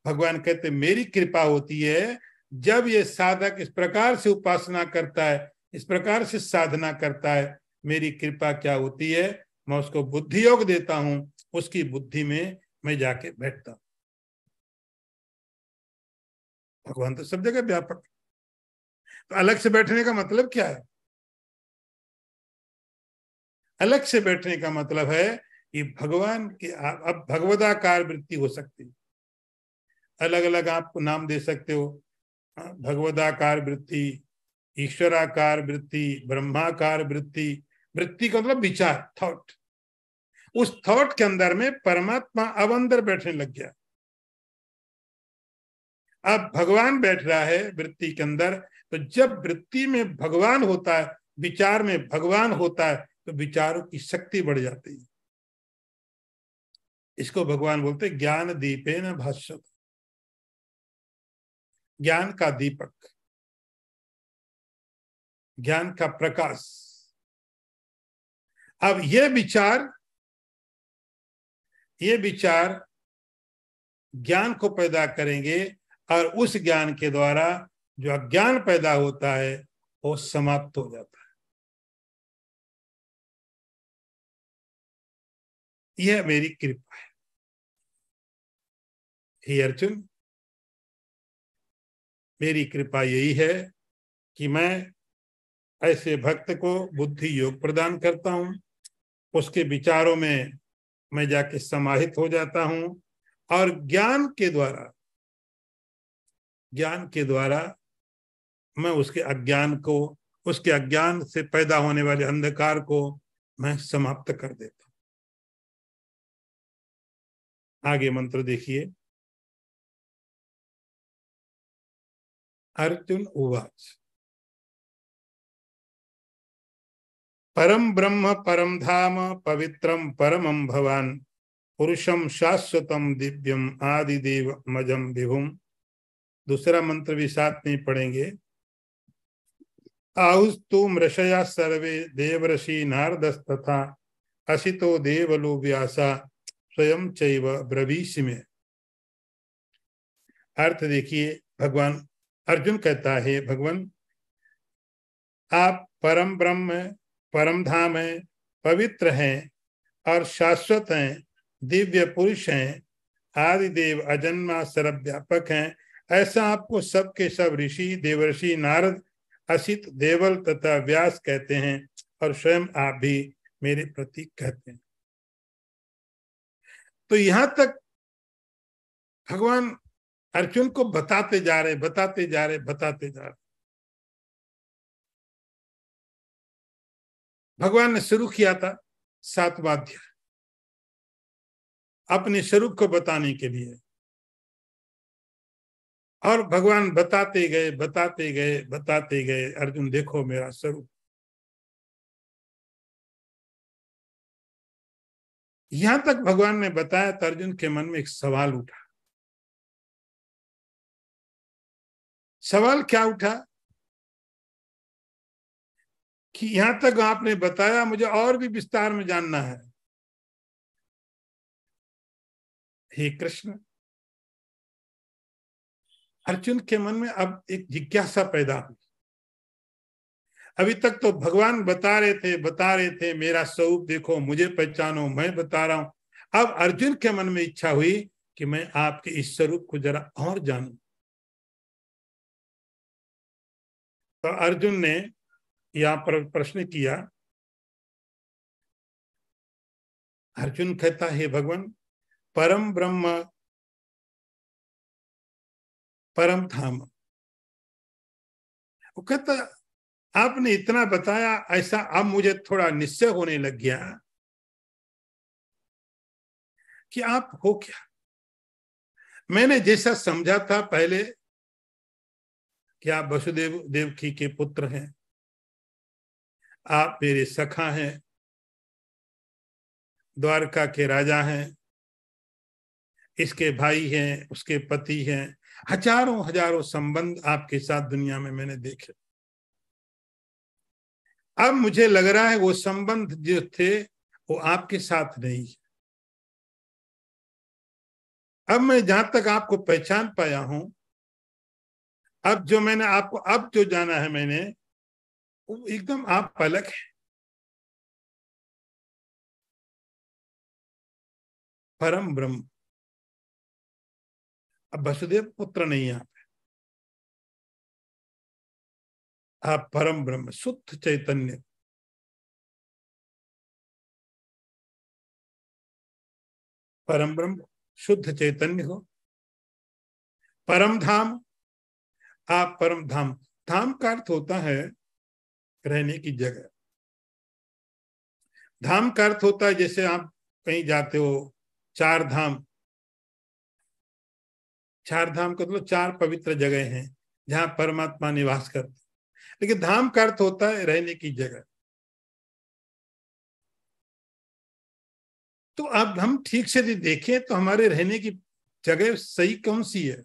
भगवान कहते मेरी कृपा होती है जब ये साधक इस प्रकार से उपासना करता है, इस प्रकार से साधना करता है, मेरी कृपा क्या होती है, मैं उसको बुद्धि योग देता हूं, उसकी बुद्धि में मैं जाके बैठता हूं। भगवान तो सब जगह व्यापक। तो अलग से बैठने का मतलब क्या है? अलग से बैठने का मतलब है कि भगवान की अब भगवदाकार वृत्ति हो सकती है। अलग अलग आपको नाम दे सकते हो, भगवदाकार वृत्ति, ईश्वराकार वृत्ति, ब्रह्माकार वृत्ति। वृत्ति का मतलब विचार, थॉट। उस थॉट के अंदर में परमात्मा अब अंदर बैठने लग गया। अब भगवान बैठ रहा है वृत्ति के अंदर। तो जब वृत्ति में भगवान होता है, विचार में भगवान होता है, तो विचारों की शक्ति बढ़ जाती है। इसको भगवान बोलते ज्ञान दीपेन भास्वत, ज्ञान का दीपक, ज्ञान का प्रकाश। अब ये विचार ज्ञान को पैदा करेंगे, और उस ज्ञान के द्वारा जो अज्ञान पैदा होता है वो समाप्त हो जाता है। यह मेरी कृपा है। हे अर्जुन, मेरी कृपा यही है कि मैं ऐसे भक्त को बुद्धि योग प्रदान करता हूं, उसके विचारों में मैं जाके समाहित हो जाता हूं, और ज्ञान के द्वारा मैं उसके अज्ञान से पैदा होने वाले अंधकार को मैं समाप्त कर देता हूं। आगे मंत्र देखिए। अर्जुन उवाच परम ब्रह्म परम धाम पवित्रम परमं भवान पुरुषम शाश्वतम दिव्यम आदिदेव मजम विभुम। दूसरा मंत्र भी साथ में पढ़ेंगे। आहुस्तुम ऋषया सर्वे देवऋषि नारदस्तथा असितो देवलो व्यासा स्वयं चैव ब्रवीषि में। अर्थ देखिए, भगवान अर्जुन कहता है भगवान आप परम ब्रह्म है, परम धाम है, पवित्र हैं और शाश्वत हैं, दिव्य पुरुष हैं, आदिदेव अजन्मा सर्वव्यापक हैं। ऐसा आपको सबके सब ऋषि, देवर्षि, नारद, असित, देवल तथा व्यास कहते हैं, और स्वयं आप भी मेरे प्रतीक कहते हैं। तो यहां तक भगवान अर्जुन को बताते जा रहे। भगवान ने शुरू किया था 7वां अध्याय अपने स्वरूप को बताने के लिए, और भगवान बताते गए बताते गए बताते गए, अर्जुन देखो मेरा स्वरूप। यहां तक भगवान ने बताया तो अर्जुन के मन में एक सवाल उठा। सवाल क्या उठा कि यहां तक आपने बताया, मुझे और भी विस्तार में जानना है। हे कृष्ण, अर्जुन के मन में अब एक जिज्ञासा पैदा हुई। अभी तक तो भगवान बता रहे थे मेरा स्वरूप देखो, मुझे पहचानो, मैं बता रहा हूं। अब अर्जुन के मन में इच्छा हुई कि मैं आपके इस स्वरूप को जरा और जानूं। तो अर्जुन ने यहां पर प्रश्न किया। अर्जुन कहता है, भगवान परम ब्रह्म परम धाम। वो कहता आपने इतना बताया, ऐसा अब मुझे थोड़ा निश्चय होने लग गया कि आप हो क्या। मैंने जैसा समझा था पहले कि आप वसुदेव देवकी के पुत्र हैं, आप मेरे सखा हैं, द्वारका के राजा हैं, इसके भाई हैं, उसके पति हैं, हजारों हजारों संबंध आपके साथ दुनिया में मैंने देखे। अब मुझे लग रहा है वो संबंध जो थे वो आपके साथ नहीं है। अब मैं जहां तक आपको पहचान पाया हूं, अब जो मैंने आपको अब जो जाना है मैंने, वो एकदम आप अलग है। परम ब्रह्म, अब वसुदेव पुत्र नहीं आप परम ब्रह्म शुद्ध चैतन्य, परम ब्रह्म शुद्ध चैतन्य हो। परम धाम, आप परम धाम। धाम का अर्थ होता है रहने की जगह। धाम का अर्थ होता है जैसे आप कहीं जाते हो, चार धाम। चार धाम का मतलब चार पवित्र जगह हैं जहां परमात्मा निवास करते। लेकिन धाम का अर्थ होता है रहने की जगह। तो अब हम ठीक से यदि देखें तो हमारे रहने की जगह सही कौन सी है।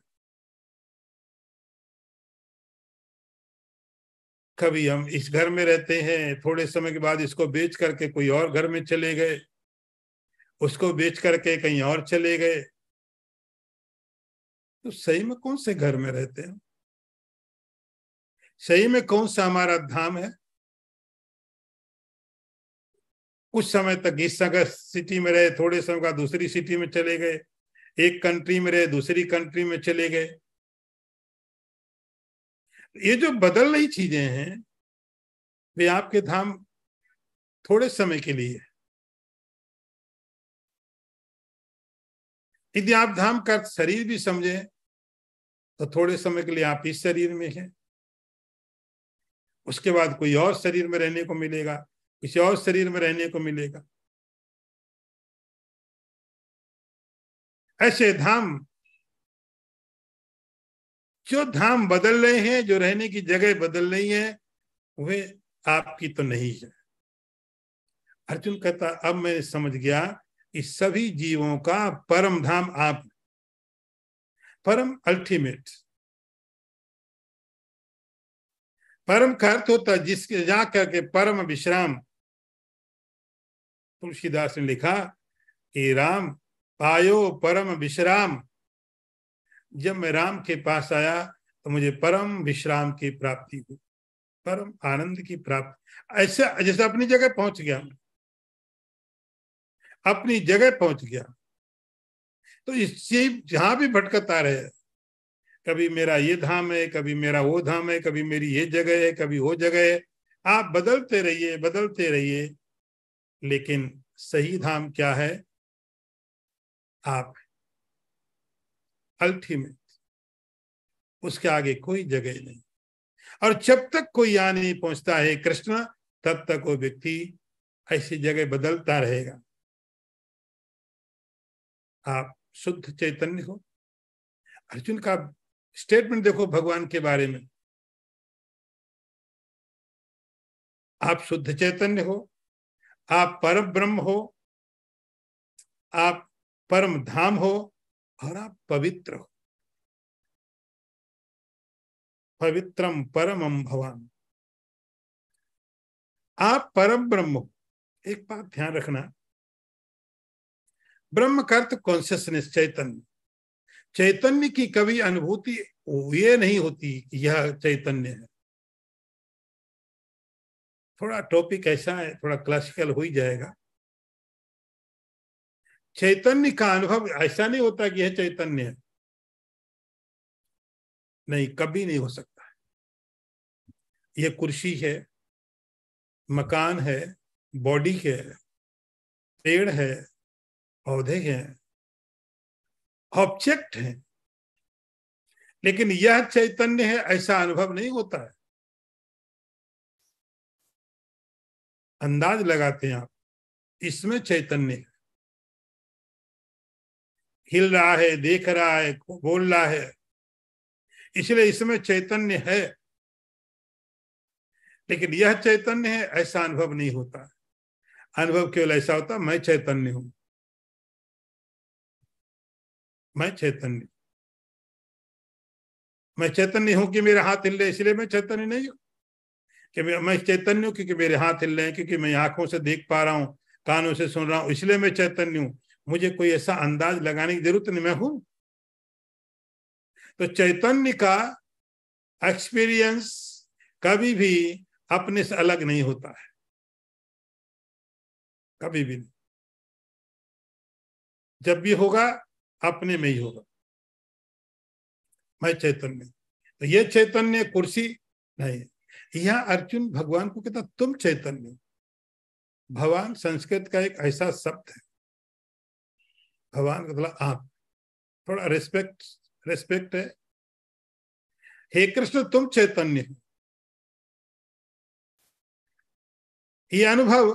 कभी हम इस घर में रहते हैं, थोड़े समय के बाद इसको बेच करके कोई और घर में चले गए, उसको बेच करके कहीं और चले गए। तो सही में कौन से घर में रहते हैं, सही में कौन सा हमारा धाम है। कुछ समय तक इस जगह सिटी में रहे, थोड़े समय बाद दूसरी सिटी में चले गए, एक कंट्री में रहे दूसरी कंट्री में चले गए। ये जो बदल रही चीजें हैं वे आपके धाम थोड़े समय के लिए। यदि आप धाम का शरीर भी समझे तो थोड़े समय के लिए आप इस शरीर में हैं, उसके बाद कोई और शरीर में रहने को मिलेगा, किसी और शरीर में रहने को मिलेगा। ऐसे धाम, जो धाम बदल रहे हैं, जो रहने की जगह बदल रही है, वे आपकी तो नहीं है। अर्जुन कहता अब मैं समझ गया कि सभी जीवों का परम धाम आप, परम अल्टीमेट। परम का अर्थ होता है जिसके जा करके परम विश्राम। तुलसीदास ने लिखा कि राम पायो परम विश्राम। जब मैं राम के पास आया तो मुझे परम विश्राम की प्राप्ति हुई, परम आनंद की प्राप्ति। ऐसा जैसे अपनी जगह पहुंच गया, अपनी जगह पहुंच गया। तो इससे जहां भी भटकता रहे, कभी मेरा ये धाम है, कभी मेरा वो धाम है, कभी मेरी ये जगह है, कभी वो जगह है। आप बदलते रहिए बदलते रहिए, लेकिन सही धाम क्या है, आप अल्टीमेट, उसके आगे कोई जगह नहीं। और जब तक कोई यहाँ नहीं पहुंचता है कृष्ण, तब तक वो व्यक्ति ऐसी जगह बदलता रहेगा। आप शुद्ध चैतन्य हो। अर्जुन का स्टेटमेंट देखो भगवान के बारे में, आप शुद्ध चैतन्य हो, आप परम ब्रह्म हो, आप परम धाम हो, और आप पवित्र हो। पवित्रम परमम भवान, आप परम ब्रह्म हो। एक बात ध्यान रखना, ब्रह्म का अर्थ कॉन्शियसनेस, चैतन्य। चैतन्य की कभी अनुभूति ये नहीं होती कि यह चैतन्य है। थोड़ा टॉपिक ऐसा है, थोड़ा क्लासिकल हो ही जाएगा। चैतन्य का अनुभव ऐसा नहीं होता कि यह चैतन्य है, नहीं, कभी नहीं हो सकता। यह कुर्सी है, मकान है, बॉडी है, पेड़ है, पौधे हैं, ऑब्जेक्ट है, लेकिन यह चैतन्य है ऐसा अनुभव नहीं होता है। अंदाज लगाते हैं आप, इसमें चैतन्य है, हिल रहा है, देख रहा है, बोल रहा है, इसलिए इसमें चैतन्य है, लेकिन यह चैतन्य है ऐसा अनुभव नहीं होता। अनुभव केवल ऐसा होता, मैं चैतन्य हूं, मैं चैतन्य, मैं चैतन्य हूं कि मेरे हाथ हिल रहे इसलिए मैं चैतन्य नहीं हूं, कि मैं चैतन्य हूं क्योंकि मेरे हाथ हिल रहे हैं, क्योंकि मैं आंखों से देख पा रहा हूं, कानों से सुन रहा हूं, इसलिए मैं चैतन्य हूं। मुझे कोई ऐसा अंदाज लगाने की जरूरत नहीं, मैं हूं। तो चैतन्य का एक्सपीरियंस कभी भी अपने से अलग नहीं होता है, कभी भी नहीं। जब भी होगा अपने में ही होगा, मैं चैतन्य। तो ये चैतन्य कुर्सी नहीं, यह अर्जुन भगवान को कहता तुम चैतन्य। भगवान संस्कृत का एक ऐसा शब्द है, भगवान का मतलब आप, थोड़ा रेस्पेक्ट, रेस्पेक्ट है। हे कृष्ण तुम चैतन्य हो। ये अनुभव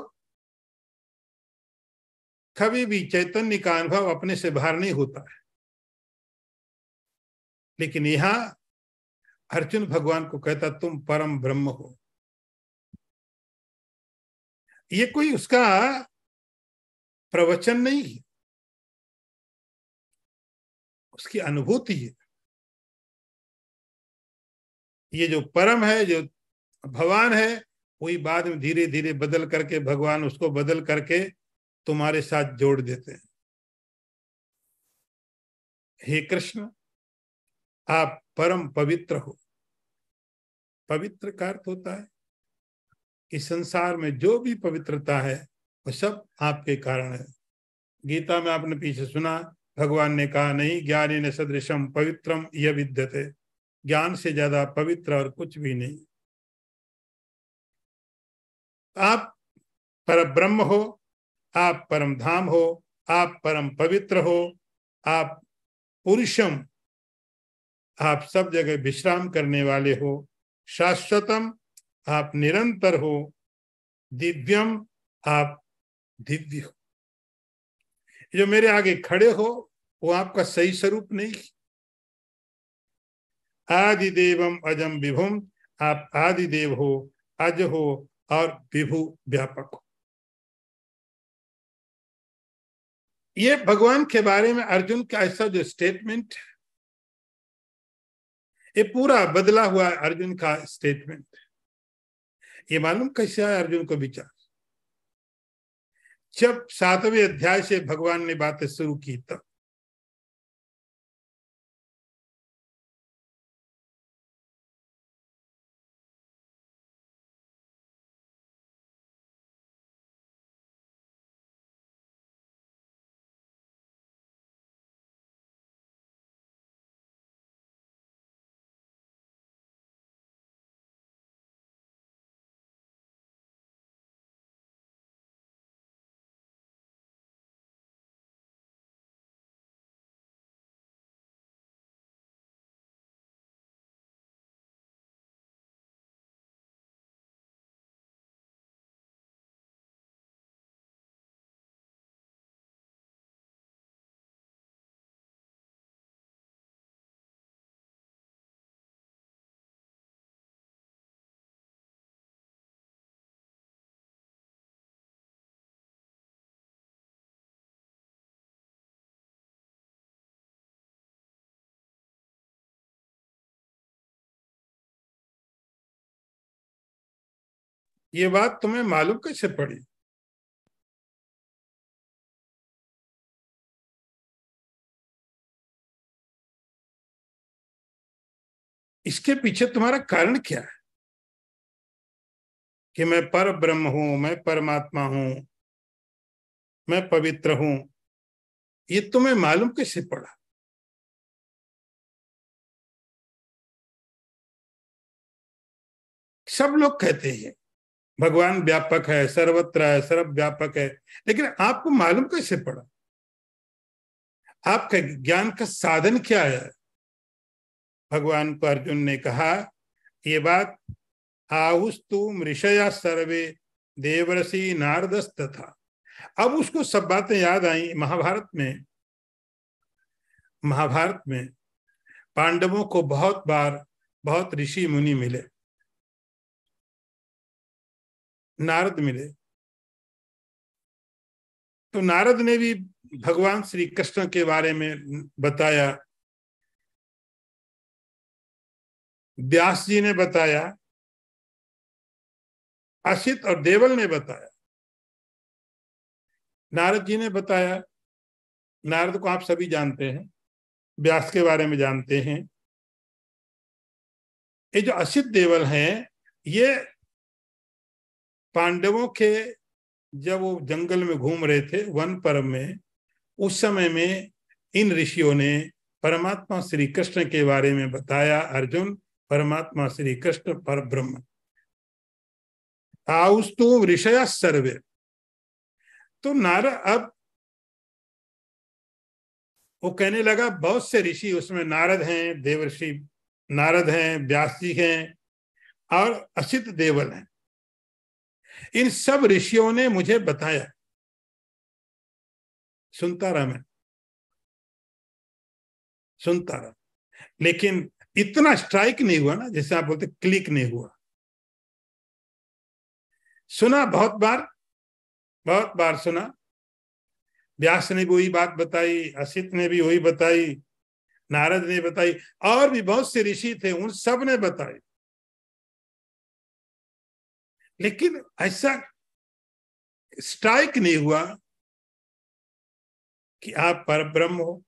कभी भी, चैतन्य का अनुभव अपने से बाहर नहीं होता है, लेकिन यहां अर्जुन भगवान को कहता तुम परम ब्रह्म हो। ये कोई उसका प्रवचन नहीं है, उसकी अनुभूति है। ये जो परम है, जो भगवान है, वही बाद में धीरे धीरे बदल करके, भगवान उसको बदल करके तुम्हारे साथ जोड़ देते हैं। हे कृष्ण आप परम पवित्र हो। पवित्र का अर्थ होता है कि संसार में जो भी पवित्रता है वो सब आपके कारण है। गीता में आपने पीछे सुना, भगवान ने कहा नहीं ज्ञानी न सदृशम पवित्रम यह विद्यते, ज्ञान से ज्यादा पवित्र और कुछ भी नहीं। आप पर ब्रह्म हो, आप परम धाम हो, आप परम पवित्र हो, आप पुरुषम, आप सब जगह विश्राम करने वाले हो, शाश्वतम आप निरंतर हो, दिव्यम आप दिव्य हो। जो मेरे आगे खड़े हो वो आपका सही स्वरूप नहीं। आदि देवम अजम विभुम, आप आदि देव हो, अज हो और विभु व्यापक हो। ये भगवान के बारे में अर्जुन का ऐसा जो स्टेटमेंट है, ये पूरा बदला हुआ अर्जुन का स्टेटमेंट। ये मालूम कैसे आया अर्जुन को विचार? जब 7वें अध्याय से भगवान ने बातें शुरू की तब ये बात तुम्हें मालूम कैसे पड़ी? इसके पीछे तुम्हारा कारण क्या है कि मैं पर ब्रह्म हूं, मैं परमात्मा हूं, मैं पवित्र हूं? ये तुम्हें मालूम कैसे पड़ा? सब लोग कहते हैं भगवान व्यापक है, सर्वत्र है, सर्वव्यापक है, लेकिन आपको मालूम कैसे पड़ा? आपका ज्ञान का साधन क्या है? भगवान को अर्जुन ने कहा ये बात, आहुस्तु ऋषया सर्वे देवर्षि नारदस्तथा। अब उसको सब बातें याद आई। महाभारत में पांडवों को बहुत बार बहुत ऋषि मुनि मिले, नारद मिले। तो नारद ने भी भगवान श्री कृष्ण के बारे में बताया, व्यास जी ने बताया, असित और देवल ने बताया, नारद जी ने बताया। नारद को आप सभी जानते हैं, व्यास के बारे में जानते हैं। ये जो असित देवल हैं, ये पांडवों के जब वो जंगल में घूम रहे थे वन पर्व में, उस समय में इन ऋषियों ने परमात्मा श्री कृष्ण के बारे में बताया। अर्जुन, परमात्मा श्री कृष्ण पर ब्रह्म। आउस्तु ऋषय सर्वे। तो नारद अब वो कहने लगा बहुत से ऋषि, उसमें नारद हैं, देवर्षि नारद हैं, व्यास जी हैं और असित देवल हैं। इन सब ऋषियों ने मुझे बताया। सुनता रहा मैं, सुनता रहा, लेकिन इतना स्ट्राइक नहीं हुआ ना, जैसे आप बोलते क्लिक नहीं हुआ। सुना बहुत बार सुना। व्यास ने भी वही बात बताई, असित ने भी वही बताई, नारद ने बताई, और भी बहुत से ऋषि थे, उन सब ने बताई। लेकिन ऐसा स्ट्राइक नहीं हुआ कि आप परब्रह्म हो।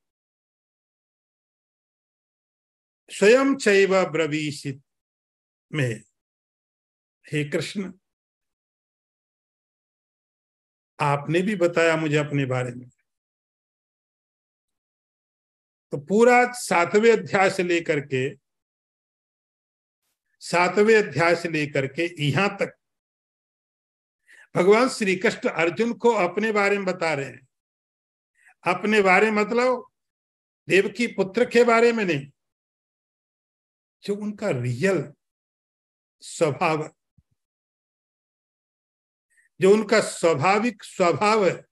स्वयं चैव ब्रवीषित में, हे कृष्ण आपने भी बताया मुझे अपने बारे में। तो पूरा 7वें अध्याय से लेकर के यहां तक भगवान श्री कृष्ण अर्जुन को अपने बारे में बता रहे हैं। अपने बारे मतलब देवकी पुत्र के बारे में नहीं, जो उनका रियल स्वभाव है, जो उनका स्वाभाविक स्वभाव है,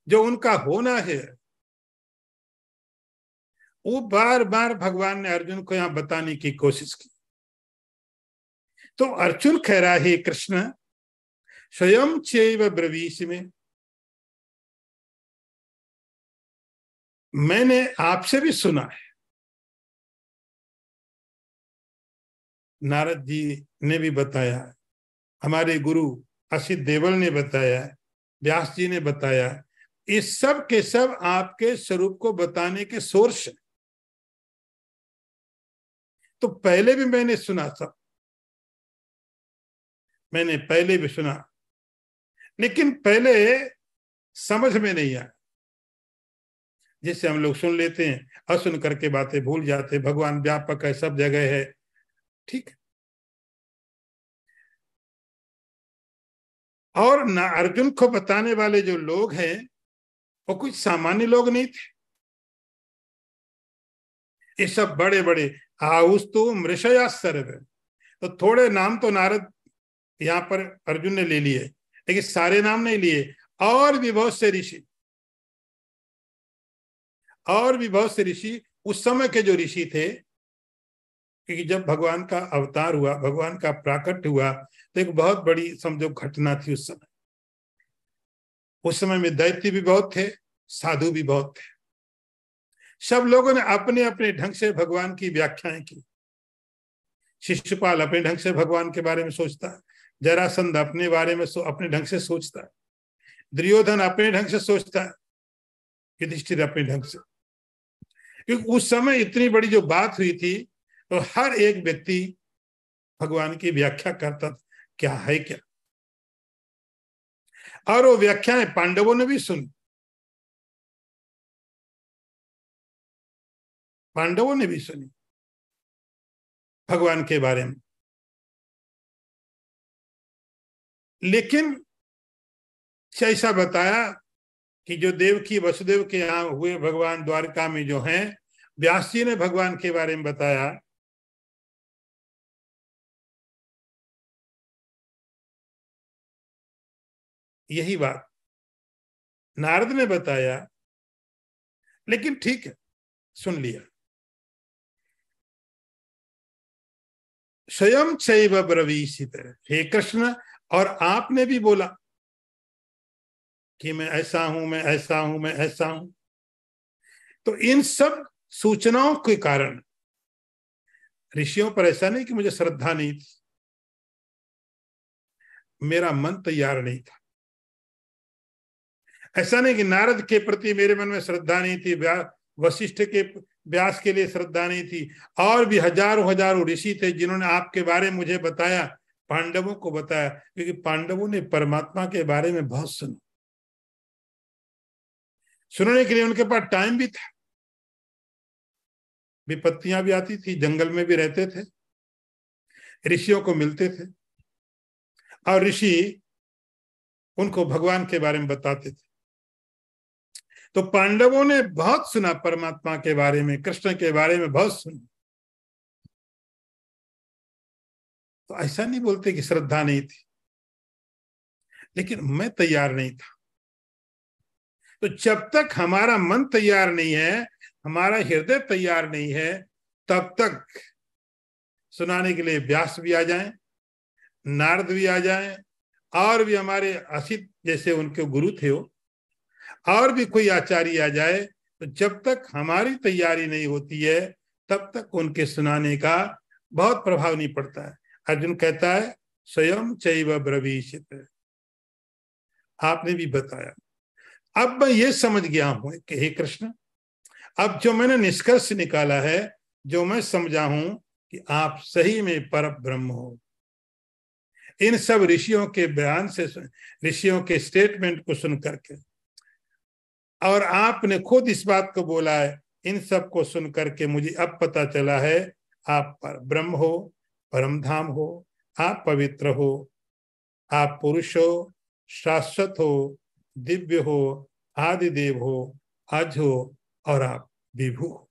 जो उनका होना है, वो बार बार भगवान ने अर्जुन को यहां बताने की कोशिश की। तो अर्जुन कह रहा है कृष्ण स्वयं चैव ब्रवीषि में, मैंने आपसे भी सुना है। नारद जी ने भी बताया, हमारे गुरु असित देवल ने बताया, व्यास जी ने बताया। इस सब के सब आपके स्वरूप को बताने के सोर्स है। तो पहले भी मैंने सुना था, मैंने पहले भी सुना, लेकिन पहले समझ में नहीं आया। जिससे हम लोग सुन लेते हैं और सुन करके बातें भूल जाते। भगवान व्यापक है, सब जगह है, ठीक है। और ना अर्जुन को बताने वाले जो लोग हैं वो कुछ सामान्य लोग नहीं थे। ये सब बड़े बड़े आउस्तु मृषया सर्वे। तो थोड़े नाम तो नारद यहाँ पर अर्जुन ने ले लिए, लेकिन सारे नाम नहीं लिए। और भी बहुत से ऋषि, और भी बहुत से ऋषि उस समय के जो ऋषि थे, क्योंकि जब भगवान का अवतार हुआ, भगवान का प्राकट्य हुआ, तो एक बहुत बड़ी समझो घटना थी उस समय। उस समय में दैत्य भी बहुत थे, साधु भी बहुत थे। सब लोगों ने अपने अपने ढंग से भगवान की व्याख्याएं की। शिशुपाल अपने ढंग से भगवान के बारे में सोचता है, जरासंध अपने बारे में अपने ढंग से सोचता है, दुर्योधन अपने ढंग से सोचता है, युधिष्ठिर अपने ढंग से। क्योंकि उस समय इतनी बड़ी जो बात हुई थी तो हर एक व्यक्ति भगवान की व्याख्या करता था, क्या है क्या। और वो व्याख्याएं पांडवों ने भी सुनी, पांडवों ने भी सुनी भगवान के बारे में। लेकिन ऐसा बताया कि जो देवकी वसुदेव के यहाँ हुए भगवान द्वारका में जो हैं, व्यास जी ने भगवान के बारे में बताया। यही बात नारद ने बताया, लेकिन ठीक है, सुन लिया। स्वयं चैव ब्रवीषित, हे कृष्ण, और आपने भी बोला कि मैं ऐसा हूं, मैं ऐसा हूं, मैं ऐसा हूं। तो इन सब सूचनाओं के कारण ऋषियों पर ऐसा नहीं कि मुझे श्रद्धा नहीं थी, मेरा मन तैयार नहीं था। ऐसा नहीं कि नारद के प्रति मेरे मन में श्रद्धा नहीं थी, वशिष्ठ के व्यास के लिए श्रद्धा नहीं थी, और भी हजारों हजारों ऋषि थे जिन्होंने आपके बारे में मुझे बताया, पांडवों को बताया, क्योंकि पांडवों ने परमात्मा के बारे में बहुत सुना। सुनने के लिए उनके पास टाइम भी था, विपत्तियां भी आती थी, जंगल में भी रहते थे, ऋषियों को मिलते थे, और ऋषि उनको भगवान के बारे में बताते थे। तो पांडवों ने बहुत सुना परमात्मा के बारे में, कृष्ण के बारे में बहुत सुना। तो ऐसा नहीं बोलते कि श्रद्धा नहीं थी, लेकिन मैं तैयार नहीं था। तो जब तक हमारा मन तैयार नहीं है, हमारा हृदय तैयार नहीं है, तब तक सुनाने के लिए व्यास भी आ जाएं, नारद भी आ जाएं, और भी हमारे असित जैसे उनके गुरु थे वो, और भी कोई आचार्य आ जाए, तो जब तक हमारी तैयारी नहीं होती है तब तक उनके सुनाने का बहुत प्रभाव नहीं पड़ता है। अर्जुन कहता है स्वयं चैव ब्रवीषित, आपने भी बताया। अब मैं ये समझ गया हूं कि हे कृष्ण, अब जो मैंने निष्कर्ष निकाला है, जो मैं समझा हूं कि आप सही में पर ब्रह्म हो। इन सब ऋषियों के बयान से, ऋषियों के स्टेटमेंट को सुन करके, और आपने खुद इस बात को बोला है, इन सब को सुन करके मुझे अब पता चला है आप पर ब्रह्म हो, परम धाम हो, आप पवित्र हो, आप पुरुष हो, शाश्वत हो, दिव्य हो, आदिदेव हो, अज हो, और आप विभु हो।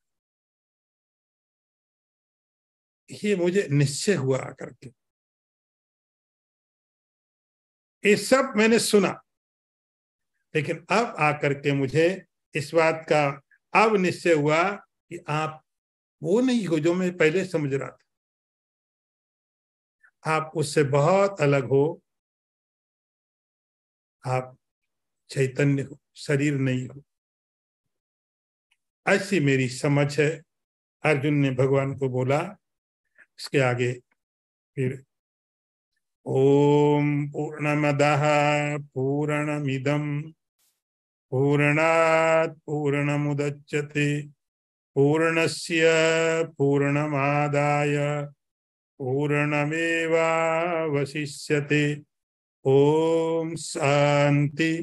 ये मुझे निश्चय हुआ आकर के, ये सब मैंने सुना, लेकिन अब आकर के मुझे इस बात का अब निश्चय हुआ कि आप वो नहीं हो जो मैं पहले समझ रहा था। आप उससे बहुत अलग हो, आप चैतन्य हो, शरीर नहीं हो। ऐसी मेरी समझ है। अर्जुन ने भगवान को बोला। इसके आगे फिर ओम पूर्णमदः पूर्णमिदं पूर्णात् पूर्णमुदच्यते पूर्णस्य पूर्णमादाय पूर्णमेवावशिष्यते। ओम शांति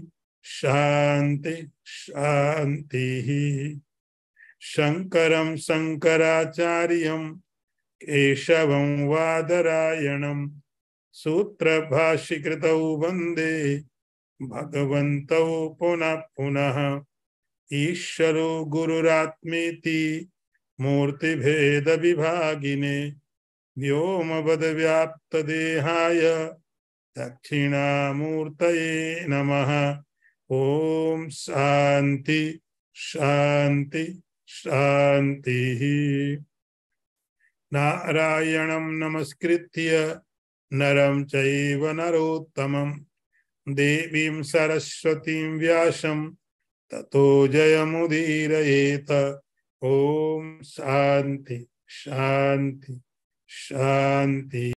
शांति शांति। शंकरं शंकराचार्यं केशवं वादरायणं सूत्रभाष्यकृतौ वन्दे भगवन्तौ पुनः पुनः। ईश्वरो गुरुरात्मेति मूर्तिभेद विभागिने व्योमवद्व्याप्तदेहाय दक्षिणामूर्तये नमः। ओम शांति शांति शांति। नारायणं नमस्कृत्य नरं चैव नरोत्तमं देवीं सरस्वतीं व्यासं ततो जयमुदीरयेत। ओम शांति शांति शांति।